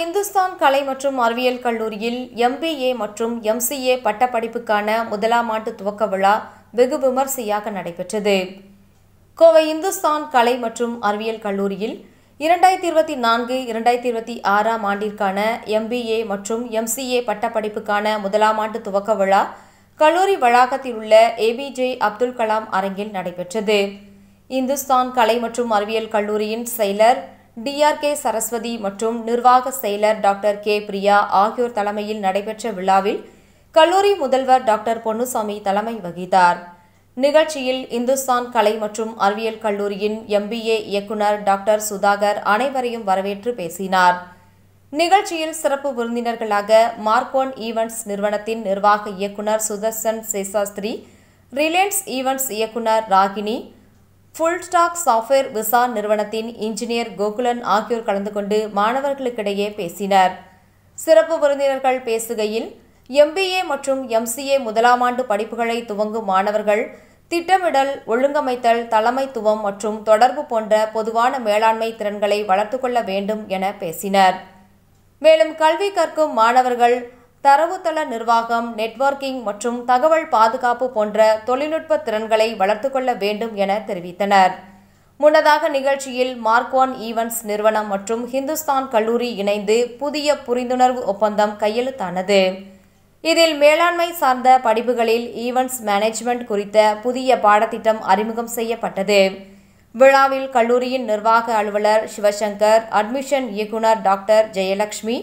இந்துஸ்தான் கலை மற்றும் அறிவியல் கல்லூரியில் MBA மற்றும் MCA பட்டப்படிப்புக்கான முதலாம் ஆண்டு துவக்க விழா வெகு விமர்சையாக நடைபெற்றது. கோவை இந்துஸ்தான் கலை மற்றும் அறிவியல் கல்லூரியில் 2024-2026 ஆண்டிற்கான MBA மற்றும் MCA பட்டப்படிப்புக்கான முதலாம் ஆண்டு துவக்க விழா கல்லூரி வளாகத்தில் உள்ள APJ அப்துல் கலாம் அரங்கில் நடைபெற்றது. இந்துஸ்தான் கலை மற்றும் அறிவியல் கல்லூரியின் செயலர் DRK சரஸ்வதி மற்றும் நிர்வாக செயலர் டாக்டர் K பிரியா ஆகியோர் தலைமையில் நடைபெற்ற விழாவில் கல்லூரி முதல்வர் டாக்டர் பொன்னுசாமி தலைமை வகித்தார். நிகழ்ச்சியில் இந்துஸ்தான் கலை மற்றும் அறிவியல் கல்லூரியின் MBA இயக்குனர் டாக்டர் சுதாகர் அனைவரையும் வரவேற்று பேசினார். நிகழ்ச்சியில் சிறப்பு விருந்தினர்களாக மார்க்ஒன் ஈவென்ட்ஸ் நிறுவனத்தின் நிர்வாக இயக்குனர் சுதர்சன் சேஷாஸ்திரி, ரிலையன்ஸ் ஈவென்ட்ஸ் இயக்குனர் Ragini, full stack software Visa நிறுவனத்தின் இன்ஜினியர் கோகுலன் ஆகியோர் கலந்து கொண்டு மாணவர்களுக்கிடையே பேசினர். சிறப்பு விருந்தினர்கள் பேசுகையில் MBA மற்றும் MCA முதலாம் ஆண்டு படிப்புகளை துவங்கும் மாணவர்கள் திட்டமிடல், ஒழுங்கமைத்தல், தலைமைத்துவம் மற்றும் தொடர்பு போன்ற பொதுவான மேலாண்மை திறன்களை வளர்த்து கொள்ள வேண்டும் என பேசினர். மேலும் கல்வி கற்கும் மாணவர்கள் தரவுத்தள நிர்வாகம், நெட்வொர்க்கிங் மற்றும் தகவல் பாதுகாப்பு போன்ற தொழில்நுட்ப திறன்களை வளர்த்து கொள்ள வேண்டும் என தெரிவித்தனர். முன்னதாக நிகழ்ச்சியில் மார்க்ஒன் ஈவென்ட்ஸ் நிறுவனம் மற்றும் இந்துஸ்தான் கல்லூரி இணைந்து புதிய புரிந்துணர்வு ஒப்பந்தம் கையெழுத்தானது. இதில் மேலாண்மை சார்ந்த படிப்புகளில் ஈவென்ட்ஸ் மேனேஜ்மெண்ட் குறித்த புதிய பாடத்திட்டம் அறிமுகம் செய்யப்பட்டது. விழாவில் கல்லூரியின் நிர்வாக அலுவலர் சிவசங்கர், அட்மிஷன் இயக்குனர் டாக்டர் ஜெயலட்சுமி,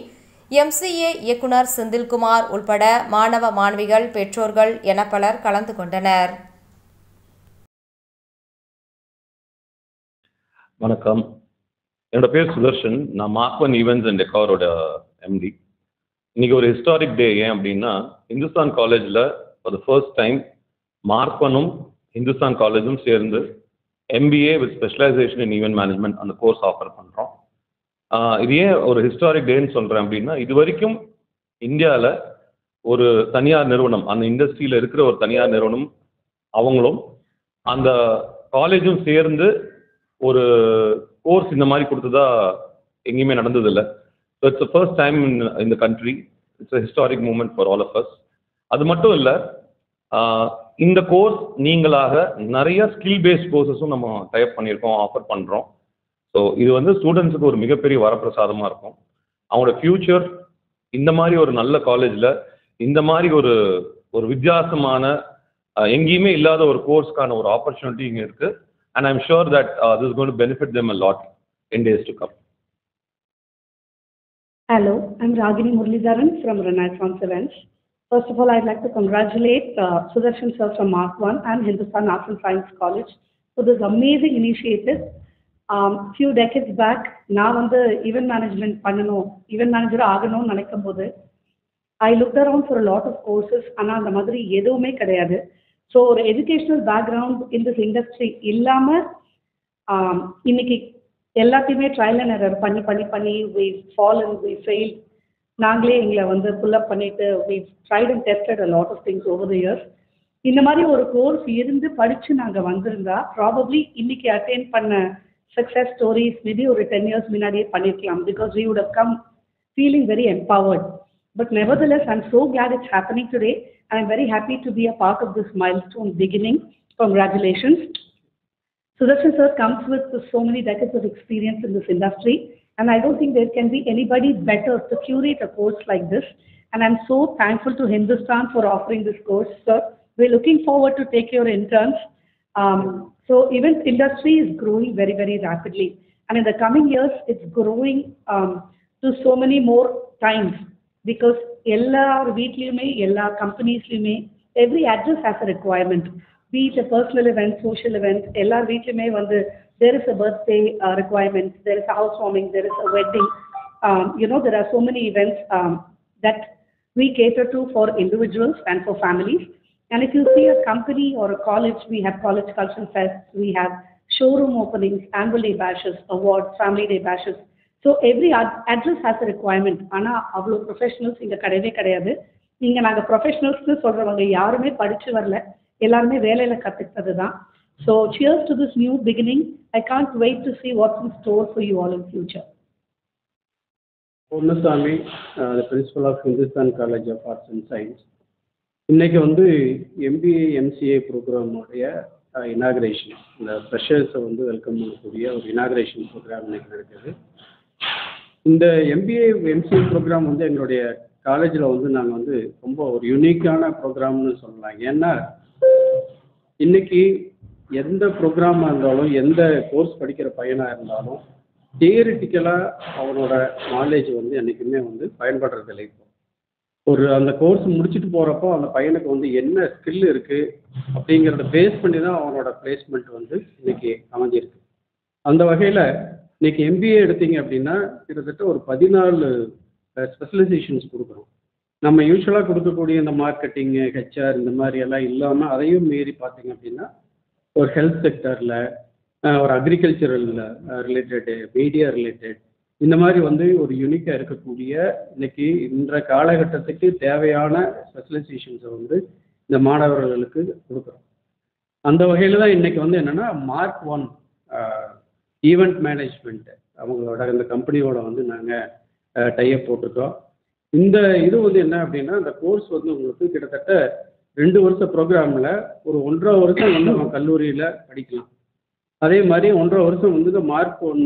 MCA இயக்குனர் செந்தில்குமார் உள்பட மாணவ மாணவிகள், பெற்றோர்கள் என பலர் கலந்து கொண்டனர். வணக்கம், என்னோட பேர் சுதர்ஷன். நான் மார்க்ஒன் ஈவென்ட்ஸ் அண்ட் டெக்காரோட MD. இன்னைக்கு ஒரு ஹிஸ்டாரிக் டே. ஏன் அப்படின்னா, இந்துஸ்தான் காலேஜில் ஃபார் த ஃபர்ஸ்ட் டைம் மார்க்ஒனும் இந்துஸ்தான் காலேஜும் சேர்ந்து MBA with specialisation in event management அந்த கோர்ஸ் ஆஃபர் பண்ணுறோம். இது ஏன் ஒரு ஹிஸ்டாரிக் டேன்னு சொல்கிறேன் அப்படின்னா, இது வரைக்கும் இந்தியாவில் ஒரு தனியார் நிறுவனம், அந்த இண்டஸ்ட்ரியில் இருக்கிற ஒரு தனியார் நிறுவனம் அவங்களும் அந்த காலேஜும் சேர்ந்து ஒரு கோர்ஸ் இந்த மாதிரி கொடுத்ததா எங்கேயுமே நடந்ததில்லை. So it's first time in the country. It's a historic moment for all of us. அது மட்டும் இல்லை, இந்த கோர்ஸ் நீங்களாக நிறைய ஸ்கில் பேஸ்ட் கோர்சஸும் நம்ம டைப் பண்ணியிருக்கோம், ஆஃபர் பண்ணுறோம். ஸோ இது வந்து ஸ்டூடெண்ட்ஸுக்கு ஒரு மிகப்பெரிய வரப்பிரசாதமாக இருக்கும். அவங்களோட ஃப்யூச்சர் இந்த மாதிரி ஒரு நல்ல காலேஜில் இந்த மாதிரி ஒரு வித்தியாசமான எங்கேயுமே இல்லாத ஒரு கோர்ஸ்க்கான ஒரு ஆப்பர்ச்சுனிட்டி இங்கே இருக்குது. And I'm sure that this is going to benefit them a lot in days to come. Hello, I'm Ragini Muralidharan from Renaissance Events. First of all, I'd like to congratulate Sudarshan sir from Mark1 and Hindustan Arts and Science College for this amazing initiative. Few decades back, நான் வந்து event management பண்ணணும், event manager ஆகணும்னு நினைக்கும் போது I looked around for a lot of courses. ஆனால் அந்த மாதிரி எதுவுமே கிடையாது. ஸோ ஒரு educational background in this industry இல்லாமல் இன்னைக்கு எல்லாத்தையுமே ட்ரையல் அண்ட் எரர் பண்ணி we fallen, we failed. நாங்களே எங்களை வந்து புல் அப் பண்ணிட்டு we tried and tested a lot of things over the years. இந்த மாதிரி ஒரு கோர்ஸ் இருந்து படித்து நாங்கள் வந்திருந்தா ப்ராபப்ளி இன்னைக்கு அட்டெண்ட் பண்ண success stories maybe ஒரு 10 years முன்னாடியே பண்ணிருக்கலாம், because we would have come feeling very empowered. But nevertheless, I'm so glad it's happening today, and I'm very happy to be a part of this milestone beginning. Congratulations. Sudarshan sir comes with so many decades of experience in this industry, and I don't think there can be anybody better to curate a course like this. And I'm so thankful to Hindustan for offering this course, sir. We're looking forward to take your interns. So event industry is growing very, very rapidly, and in the coming years it's growing to so many more times, because எல்லார் வீட்லையுமே எல்லா கம்பெனிஸ்லையுமே every address has a requirement, be it a personal event, social event. எல்லார் வீட்லையுமே வந்து there is a birthday requirement, there is a housewarming, there is a wedding. There are so many events that we cater to for individuals and for families. And if you see a company or a college, we have college cultural fests, we have showroom openings, annual day bashes, awards, family day bashes. So every address has a requirement. ஆனால் அவ்வளோ professionals இங்கே கிடையவே கிடையாது. இங்கே நாங்கள் ப்ரொஃபஷனல்ஸ்னு சொல்கிறவங்க யாருமே படித்து வரல, எல்லாருமே வேலையில் கற்றுக்கிட்டது தான். So cheers to this new beginning. I can't wait to see what's in store for you all in future. Ponnusamy, the principal of Hindustan College of Arts and Science. இன்னைக்கு வந்து MBA MCA ப்ரோக்ராமுடைய இனாகிரேஷன், இந்த ஃப்ரெஷர்ஸை வந்து welcome பண்ணக்கூடிய ஒரு inauguration program இன்னைக்கு நடக்குது. இந்த MBA MCA program வந்து எங்களுடைய காலேஜில் வந்து நாங்கள் வந்து ரொம்ப ஒரு யூனிக்கான ப்ரோக்ராம்னு சொல்லலாம். ஏன்னா இன்னைக்கு எந்த ப்ரோக்ராமாக இருந்தாலும், எந்த கோர்ஸ் படிக்கிற பையனாக இருந்தாலும், தியரிட்டிக்கலாக அவனோட நாலேஜ் வந்து என்றைக்குமே வந்து பயன்படுறதில்லை. இப்போ அந்த கோர்ஸ் முடிச்சுட்டு போகிறப்போ அந்த பையனுக்கு வந்து என்ன ஸ்கில் இருக்குது அப்படிங்கிறத பேஸ் பண்ணி தான் அவனோட பிளேஸ்மெண்ட் வந்து இன்னைக்கு அமைஞ்சிருக்கு. அந்த வகையில் இன்னைக்கு MBA எடுத்தீங்க அப்படின்னா கிட்டத்தட்ட ஒரு 14 ஸ்பெஷலைசேஷன்ஸ் கொடுக்குறோம். நம்ம யூஸ்வலாக கொடுக்கக்கூடிய இந்த மார்க்கெட்டிங்கு, HR இந்த மாதிரி எல்லாம் இல்லாமல் அதையும் மீறி பார்த்தீங்க அப்படின்னா ஒரு ஹெல்த் செக்டரில், ஒரு அக்ரிகல்ச்சரல் ரிலேட்டடு, மீடியா ரிலேட்டட், இந்த மாதிரி வந்து ஒரு யூனிக்காக இருக்கக்கூடிய இன்னைக்கு இன்ற காலகட்டத்துக்கு தேவையான ஸ்பெஷலைசேஷன்ஸை வந்து இந்த மாணவர்களுக்கு கொடுக்குறோம். அந்த வகையில் தான் இன்னைக்கு வந்து என்னென்னா Mark 1 ஈவெண்ட் மேனேஜ்மெண்ட் அவங்களோட இந்த கம்பெனியோட வந்து நாங்கள் டைப் போட்டிருக்கோம். இந்த இது வந்து என்ன அப்படின்னா, இந்த கோர்ஸ் வந்து உங்களுக்கு கிட்டத்தட்ட 2 வருஷ ப்ரோக்ராமில் ஒரு 1.5 வருஷம் வந்து நம்ம கல்லூரியில் படிக்கலாம். அதே மாதிரி 1.5 வருஷம் வந்து இந்த Mark 1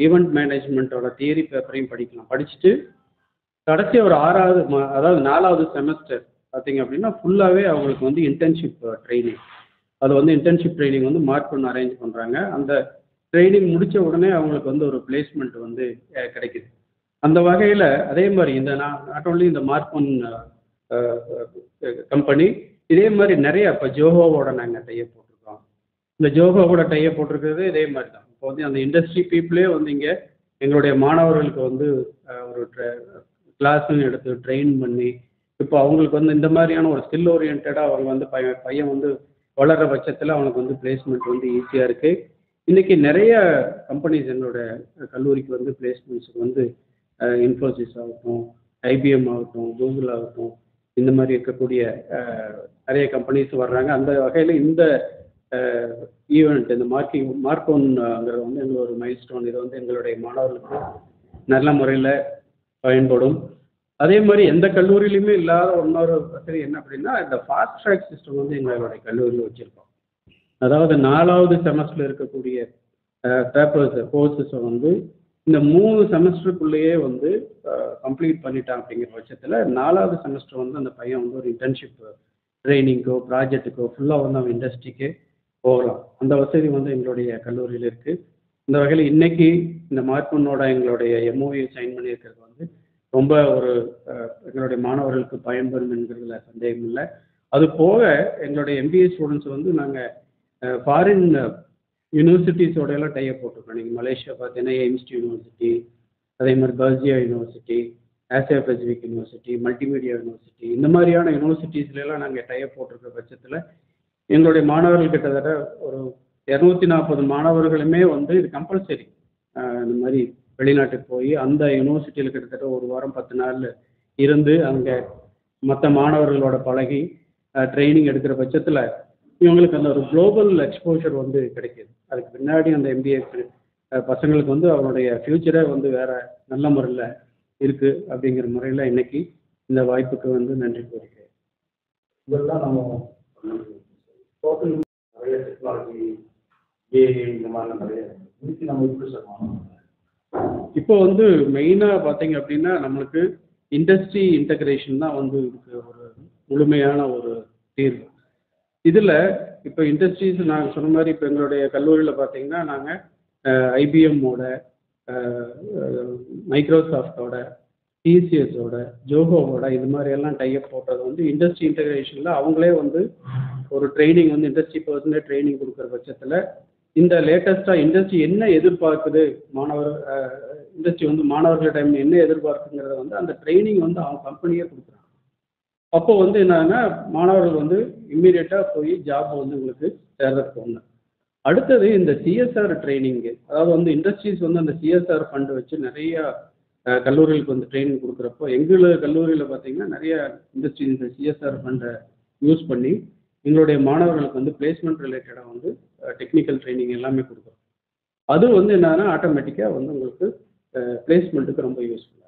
ஈவெண்ட் மேனேஜ்மெண்ட்டோட தியரி பேப்பரையும் படிக்கலாம். படிச்சுட்டு கடைசி ஒரு 4வது செமஸ்டர் பார்த்தீங்க அப்படின்னா ஃபுல்லாகவே அவங்களுக்கு வந்து இன்டர்ன்ஷிப் ட்ரைனிங், அது வந்து இன்டர்ன்ஷிப் ட்ரைனிங் வந்து Mark 1 அரேஞ்ச் பண்ணுறாங்க. அந்த ட்ரைனிங் முடித்த உடனே அவங்களுக்கு வந்து ஒரு பிளேஸ்மெண்ட் வந்து கிடைக்குது. அந்த வகையில் அதே மாதிரி இந்த நாட் ஓன்லி இந்த Mark 1 கம்பெனி, இதே மாதிரி நிறைய இப்போ ஜோஹோவோட நாங்கள் டைப் போட்டிருக்கோம். இந்த ஜோஹோவோட டைப் போட்டிருக்கிறது இதே மாதிரி தான். இப்போ வந்து அந்த இண்டஸ்ட்ரி பீப்புளே வந்து இங்கே எங்களுடைய மாணவர்களுக்கு வந்து ஒரு கிளாஸுன்னு எடுத்து ட்ரெயின் பண்ணி இப்போ அவங்களுக்கு வந்து இந்த மாதிரியான ஒரு ஸ்கில் ஓரியன்டாக அவங்க வந்து பையன் வந்து வளர்கிற பட்சத்தில் அவனுக்கு வந்து பிளேஸ்மெண்ட் வந்து ஈஸியாக இருக்குது. இன்றைக்கி நிறைய கம்பெனிஸ் எங்களோட கல்லூரிக்கு வந்து பிளேஸ்மெண்ட்ஸுக்கு வந்து இன்ஃபோசிஸ் ஆகட்டும், IBM ஆகட்டும், கூகுள் ஆகட்டும், இந்த மாதிரி இருக்கக்கூடிய நிறைய கம்பெனிஸ் வர்றாங்க. அந்த வகையில் இந்த ஈவெண்ட், இந்த Mark 1ங்கிறது வந்து எங்களோட ஒரு மைல்ஸ்டோன். இது வந்து எங்களுடைய மாணவர்களுக்கு நல்ல முறையில் பயன்படும். அதே மாதிரி எந்த கல்லூரியிலையுமே இல்லாத இன்னொரு வசதி என்ன அப்படின்னா, இந்த ஃபாஸ்ட் ட்ராக் சிஸ்டம் வந்து எங்களுடைய கல்லூரியில் வச்சுருக்கோம். அதாவது 4வது செமஸ்டரில் இருக்கக்கூடிய பேப்பர்ஸ் கோர்ஸஸை வந்து இந்த 3 செமஸ்டருக்குள்ளேயே வந்து கம்ப்ளீட் பண்ணிட்டான். அப்படிங்கிற பட்சத்தில் 4வது செமஸ்டர் வந்து அந்த பையன் வந்து ஒரு இன்டர்ன்ஷிப் ட்ரைனிங்கோ ப்ராஜெக்ட்டுக்கோ ஃபுல்லாக வந்து அவன் இண்டஸ்ட்ரிக்கு போகலாம். அந்த வசதி வந்து எங்களுடைய கல்லூரியில் இருக்குது. இந்த வகையில் இன்றைக்கி இந்த Mark 1ஓட எங்களுடைய MOU சைன் பண்ணியிருக்கிறது வந்து ரொம்ப ஒரு எங்களுடைய மாணவர்களுக்கு பயன்பெறும் என்கிறதுல சந்தேகம் இல்லை. அது போக எங்களுடைய MBA ஸ்டூடெண்ட்ஸ் வந்து நாங்கள் ஃபாரின் யூனிவர்சிட்டிஸோடையெல்லாம் டைப் போட்டிருக்கோம். நீங்கள் மலேசியா பார்த்தீங்கன்னா எய்ம்ஸ் யூனிவர்சிட்டி, அதே மாதிரி பர்ஜியா university, Asia Pacific university, multimedia university, இந்த மாதிரியான யூனிவர்சிட்டிஸ்லாம் நாங்கள் டைப் போட்டிருக்கிற பட்சத்தில் எங்களுடைய மாணவர்கள் கிட்டத்தட்ட ஒரு 240 மாணவர்களுமே வந்து இது கம்பல்சரி இந்த மாதிரி வெளிநாட்டுக்கு போய் அந்த யூனிவர்சிட்டியில் கிட்டத்தட்ட 1 வாரம் 10 நாள் இருந்து அங்கே மற்ற மாணவர்களோட பழகி ட்ரைனிங் எடுக்கிற பட்சத்தில் இவங்களுக்கு அந்த ஒரு குளோபல் எக்ஸ்போஷர் வந்து கிடைக்கிது. அதுக்கு பின்னாடி அந்த MBA பசங்களுக்கு வந்து அவனுடைய ஃப்யூச்சரே வந்து வேறு நல்ல முறையில் இருக்குது. அப்படிங்கிற முறையில் இன்றைக்கி இந்த வாய்ப்புக்கு வந்து நன்றி கூறுகிறேன். இதெல்லாம் நம்ம டோட்டல் நிறைய டெக்னாலஜி, இந்த மாதிரி நிறைய இன்னைக்கு நம்ம எப்படி சொல்லணும். இப்போ வந்து மெயினாக பார்த்தீங்க அப்படின்னா நம்மளுக்கு இண்டஸ்ட்ரி இன்டகிரேஷன் தான் வந்து இதுக்கு ஒரு முழுமையான ஒரு தீர்வு. இதில் இப்போ இண்டஸ்ட்ரீஸ் நாங்கள் சொன்ன மாதிரி இப்போ எங்களுடைய கல்லூரியில் பார்த்தீங்கன்னா நாங்கள் IBMோட, மைக்ரோசாஃப்டோட, TCSோட, ஜோஹோவோட இது மாதிரியெல்லாம் டைப் போட்டது வந்து இண்டஸ்ட்ரி இன்டகிரேஷனில் அவங்களே வந்து ஒரு ட்ரைனிங் வந்து இண்டஸ்ட்ரி பர்சனே ட்ரைனிங் கொடுக்குற பட்சத்தில் இந்த லேட்டஸ்ட்டாக இண்டஸ்ட்ரி என்ன எதிர்பார்க்குது, இண்டஸ்ட்ரி வந்து மாணவர்களிடம் என்ன எதிர்பார்க்குங்கிறத வந்து அந்த ட்ரைனிங் வந்து அவங்க கம்பெனியே கொடுக்குறாங்க. அப்போ வந்து என்னன்னா மாணவர்கள் வந்து இம்மீடியட்டாக போய் ஜாப் வந்து உங்களுக்கு சேர்றதுக்கு ஒன்று. அடுத்தது இந்த CSR ட்ரைனிங்கு, அதாவது வந்து இண்டஸ்ட்ரீஸ் வந்து அந்த CSR ஃபண்டு வச்சு நிறையா கல்லூரிகளுக்கு வந்து ட்ரைனிங் கொடுக்குறப்போ எங்கள் கல்லூரியில் பார்த்தீங்கன்னா நிறைய இண்டஸ்ட்ரீஸ் இந்த CSR ஃபண்டை யூஸ் பண்ணி எங்களுடைய மாணவர்களுக்கு வந்து பிளேஸ்மெண்ட் ரிலேட்டடாக வந்து டெக்னிக்கல் ட்ரைனிங் எல்லாமே கொடுக்குறோம். அது வந்து என்னன்னா ஆட்டோமேட்டிக்காக வந்து உங்களுக்கு பிளேஸ்மெண்ட்டுக்கு ரொம்ப யூஸ்ஃபுல்லாக